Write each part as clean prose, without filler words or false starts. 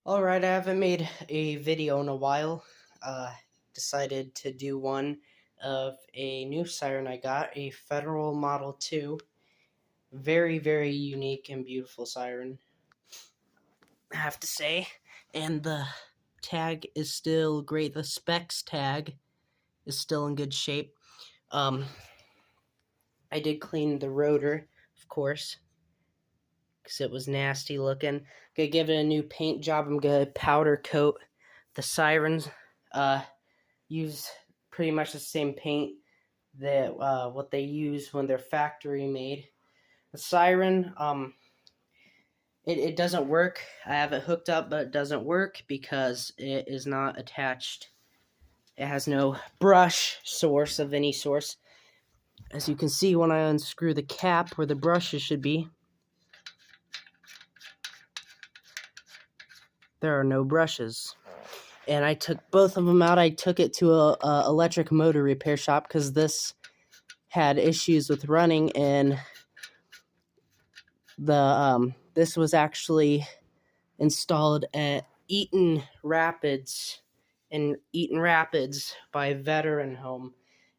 Alright, I haven't made a video in a while. Decided to do one of a new siren I got, a Federal Model 2. Very, very unique and beautiful siren, I have to say. And the tag is still great. The specs tag is still in good shape. I did clean the rotor, of course, because it was nasty looking. Gonna give it a new paint job. I'm gonna powder coat the sirens. Use pretty much the same paint that what they use when they're factory made. The siren, it doesn't work. I have it hooked up, but it doesn't work because it is not attached. It has no brush source of any source. As you can see when I unscrew the cap where the brushes should be, there are no brushes. And I took both of them out. I took it to a electric motor repair shop because this had issues with running, and this was actually installed at Eaton by Veteran Home,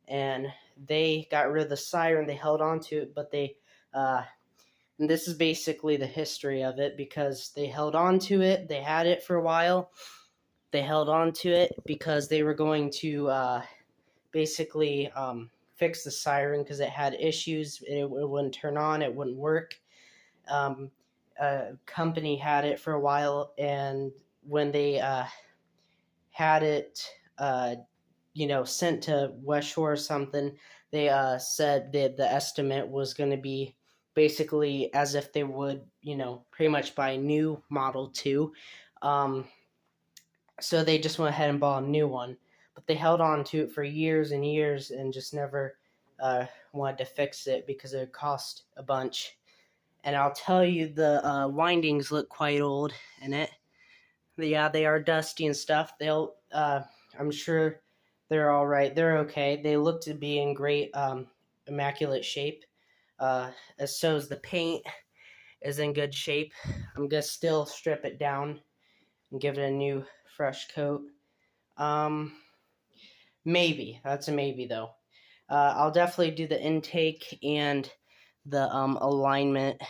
and they got rid of the siren. They held on to it, but and this is basically the history of it, because they held on to it. They had it for a while. They held on to it because they were going to basically fix the siren because it had issues. It wouldn't turn on. It wouldn't work. A company had it for a while, and when they had it, sent to Westshore or something, they said that the estimate was going to be basically as if they would, pretty much buy a new Model 2. So they just went ahead and bought a new one. But they held on to it for years and years and just never wanted to fix it because it would cost a bunch. And I'll tell you, the windings look quite old in it. Yeah, they are dusty and stuff. I'm sure they're all right. They're okay. They look to be in great, immaculate shape. As so as the paint is in good shape. I'm gonna still strip it down and give it a new, fresh coat. Maybe. That's a maybe, though. I'll definitely do the intake and the alignment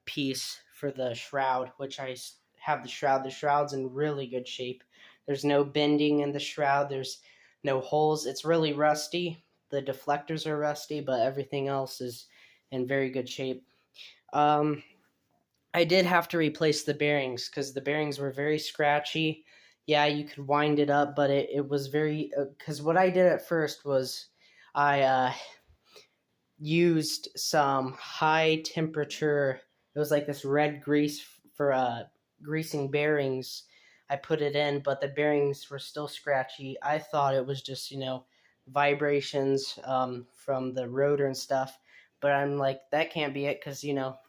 piece for the shroud, which I have the shroud. The shroud's in really good shape. There's no bending in the shroud. There's no holes. It's really rusty. The deflectors are rusty, but everything else is in very good shape. I did have to replace the bearings because the bearings were very scratchy. Yeah, you could wind it up, but it was very... Because what I did at first was I used some high temperature... It was like this red grease for greasing bearings. I put it in, but the bearings were still scratchy. I thought it was just, vibrations from the rotor and stuff. But I'm like, that can't be it because,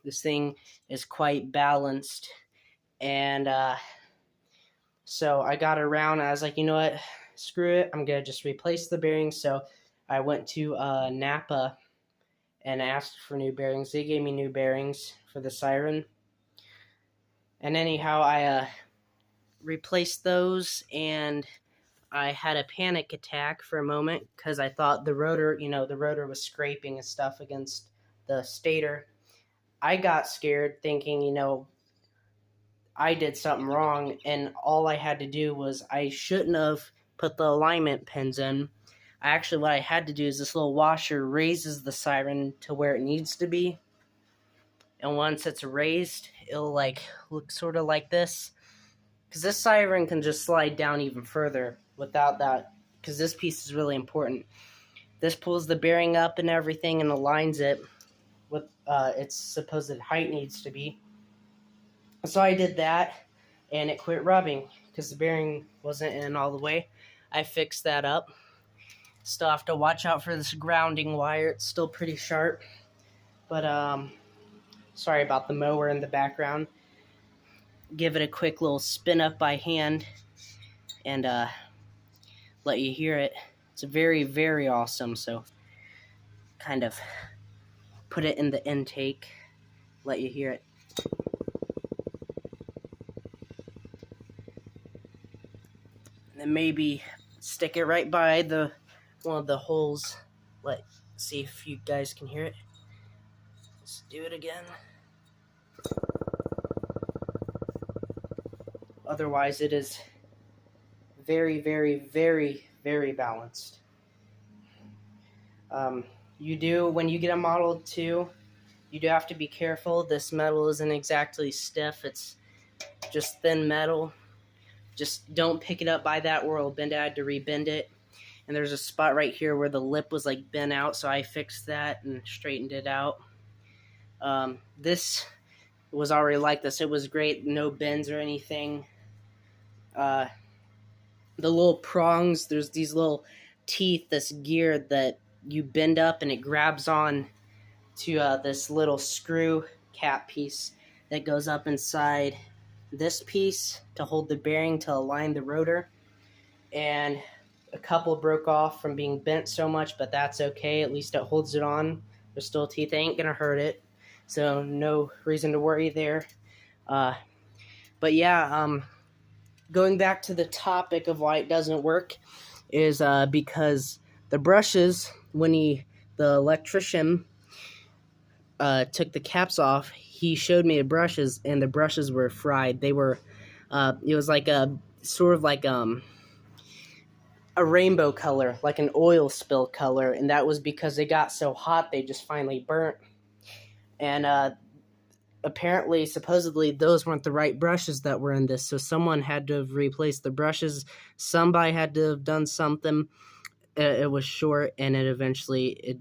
this thing is quite balanced. And so I got around. I was like, you know what? Screw it. I'm going to just replace the bearings. So I went to Napa and asked for new bearings. They gave me new bearings for the siren. And anyhow, I replaced those, and I had a panic attack for a moment because I thought the rotor, the rotor was scraping and stuff against the stator. I got scared thinking, I did something wrong, and all I had to do was I shouldn't have put the alignment pins in. What I had to do is this little washer raises the siren to where it needs to be. And once it's raised, it'll look sort of like this. Because this siren can just slide down even further without that, because this piece is really important. This pulls the bearing up and everything and aligns it with its supposed height needs to be. So I did that, and it quit rubbing because the bearing wasn't in all the way. I fixed that up. Still have to watch out for this grounding wire. It's still pretty sharp. But sorry about the mower in the background. Give it a quick little spin up by hand and let you hear it. It's very, very awesome. So kind of put it in the intake, let you hear it. and maybe stick it right by one of the holes. Let's see if you guys can hear it. Let's do it again. Otherwise, it is very, very, very, very balanced. When you get a Model 2, you do have to be careful. This metal isn't exactly stiff. It's just thin metal. Just don't pick it up by that or it'll bend. I had to rebend it. And there's a spot right here where the lip was like bent out, so I fixed that and straightened it out. This was already like this. It was great. No bends or anything. The little prongs, there's these little teeth, this gear that you bend up and it grabs on to this little screw cap piece that goes up inside this piece to hold the bearing to align the rotor. And a couple broke off from being bent so much, but that's okay. At least it holds it on. There's still teeth. They ain't gonna hurt it, so no reason to worry there. But yeah, going back to the topic of why it doesn't work is because the brushes, when the electrician took the caps off, he showed me the brushes, and the brushes were fried. They were, it was like a sort of like a rainbow color, like an oil spill color, and that was because they got so hot they just finally burnt. And apparently, supposedly, those weren't the right brushes that were in this, so someone had to have replaced the brushes. Somebody had to have done something. It was short, and it eventually,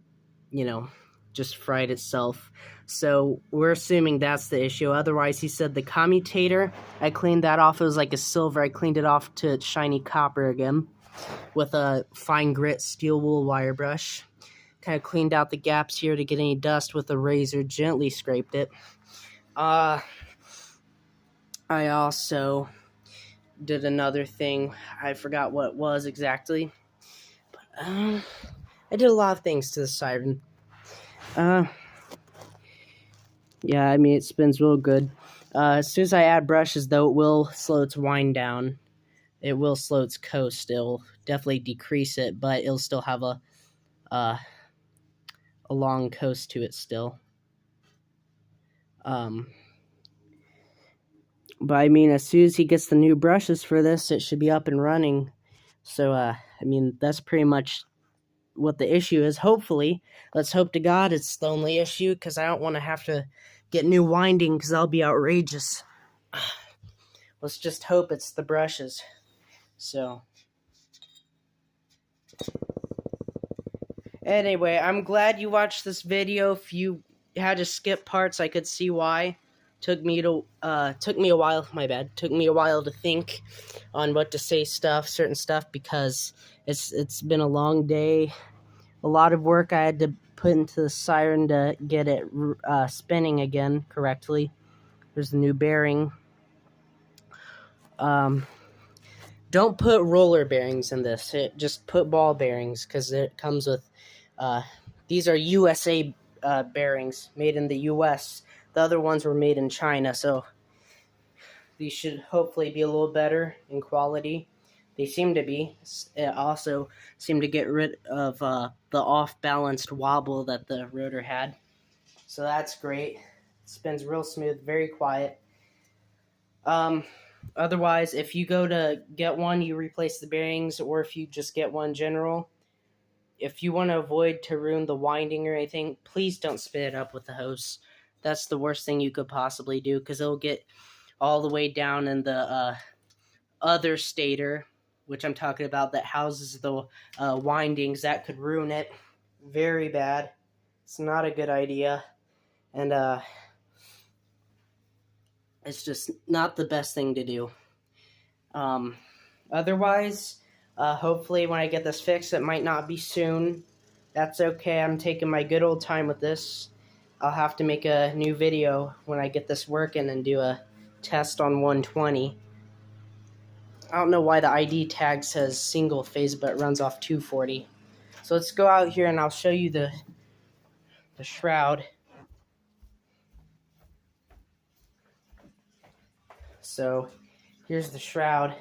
just fried itself. So we're assuming that's the issue. Otherwise, he said the commutator, I cleaned that off. It was like a silver. I cleaned it off to shiny copper again with a fine grit steel wool wire brush. Kind of cleaned out the gaps here to get any dust with a razor. Gently scraped it. I also did another thing. I forgot what it was exactly. But I did a lot of things to the siren. Yeah, I mean, it spins real good. As soon as I add brushes, though, it will slow its wind down. It will slow its coast. It'll definitely decrease it, but it'll still have a long coast to it still. But I mean, as soon as he gets the new brushes for this, it should be up and running. So, I mean, that's pretty much what the issue is. Hopefully, let's hope to God it's the only issue, because I don't want to have to get new winding, because that'll be outrageous. Let's just hope it's the brushes. So, anyway, I'm glad you watched this video. If you had to skip parts, I could see why. Took me a while. My bad. Took me a while to think on what to say, certain stuff, because it's been a long day. A lot of work I had to put into the siren to get it spinning again correctly. There's a new bearing. Don't put roller bearings in this. Just put ball bearings, because it comes with. These are USA bearings, made in the U.S. The other ones were made in China, so these should hopefully be a little better in quality. They seem to be. It also seemed to get rid of the off-balanced wobble that the rotor had. So that's great. It spins real smooth, very quiet. Otherwise, if you go to get one, you replace the bearings, or if you just get one general, if you want to avoid to ruin the winding or anything, please don't spin it up with the hose. That's the worst thing you could possibly do, because it'll get all the way down in the other stator, which I'm talking about, that houses the windings. That could ruin it very bad. It's not a good idea, and it's just not the best thing to do. Otherwise, hopefully when I get this fixed, it might not be soon. That's okay. I'm taking my good old time with this. I'll have to make a new video when I get this working and do a test on 120. I don't know why the ID tag says single phase, but it runs off 240. So let's go out here and I'll show you the shroud. So here's the shroud.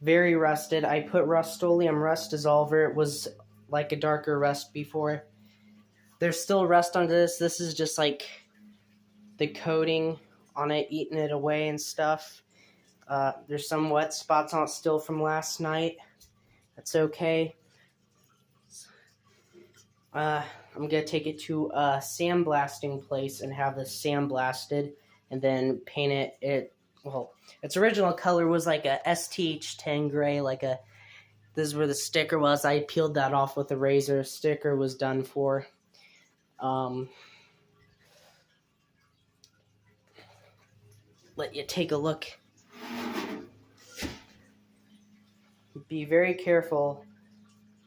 very rusted. I put Rust-Oleum rust dissolver. It was like a darker rust before. There's still rust on this. This is just like the coating on it, eating it away and stuff. There's some wet spots on it still from last night. That's okay. I'm going to take it to a sandblasting place and have this sandblasted and then paint it. Well, its original color was like a STH10 gray, this is where the sticker was. I peeled that off with a razor. Sticker was done for. Let you take a look. Be very careful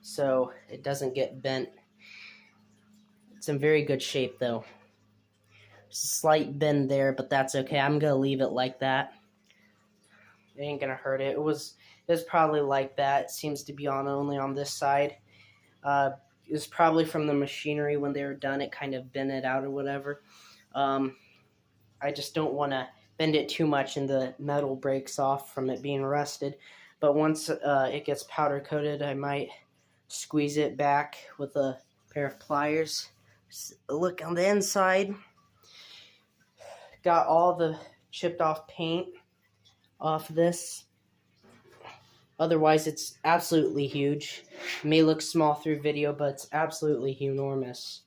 so it doesn't get bent. It's in very good shape though. There's a slight bend there, but that's okay. I'm gonna leave it like that. It ain't gonna hurt it. It was probably like that. It seems to be on only on this side. It was probably from the machinery when they were done. It kind of bent it out or whatever. I just don't want to bend it too much and the metal breaks off from it being rusted. But once it gets powder coated, I might squeeze it back with a pair of pliers. Just look on the inside. Got all the chipped off paint off this. Otherwise, it's absolutely huge. It may look small through video, but it's absolutely enormous.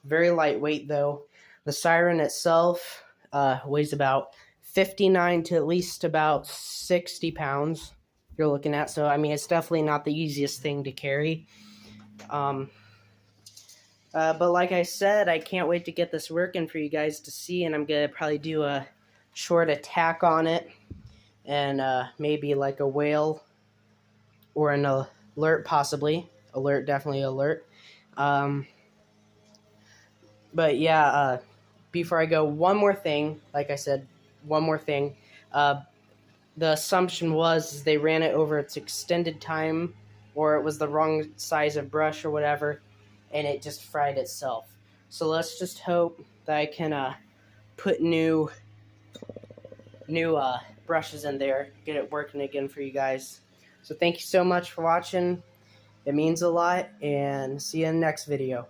Very lightweight though. The siren itself weighs about 59 to at least about 60 pounds you're looking at. So, I mean, it's definitely not the easiest thing to carry. But like I said, I can't wait to get this working for you guys to see, and I'm going to probably do a short attack on it, and maybe like a whale or an alert possibly. Alert, definitely alert. But yeah, before I go, one more thing, like I said, one more thing. The assumption was they ran it over its extended time, or it was the wrong size of brush or whatever, and it just fried itself. So let's just hope that I can put new brushes in there, get it working again for you guys. So thank you so much for watching. It means a lot, and see you in the next video.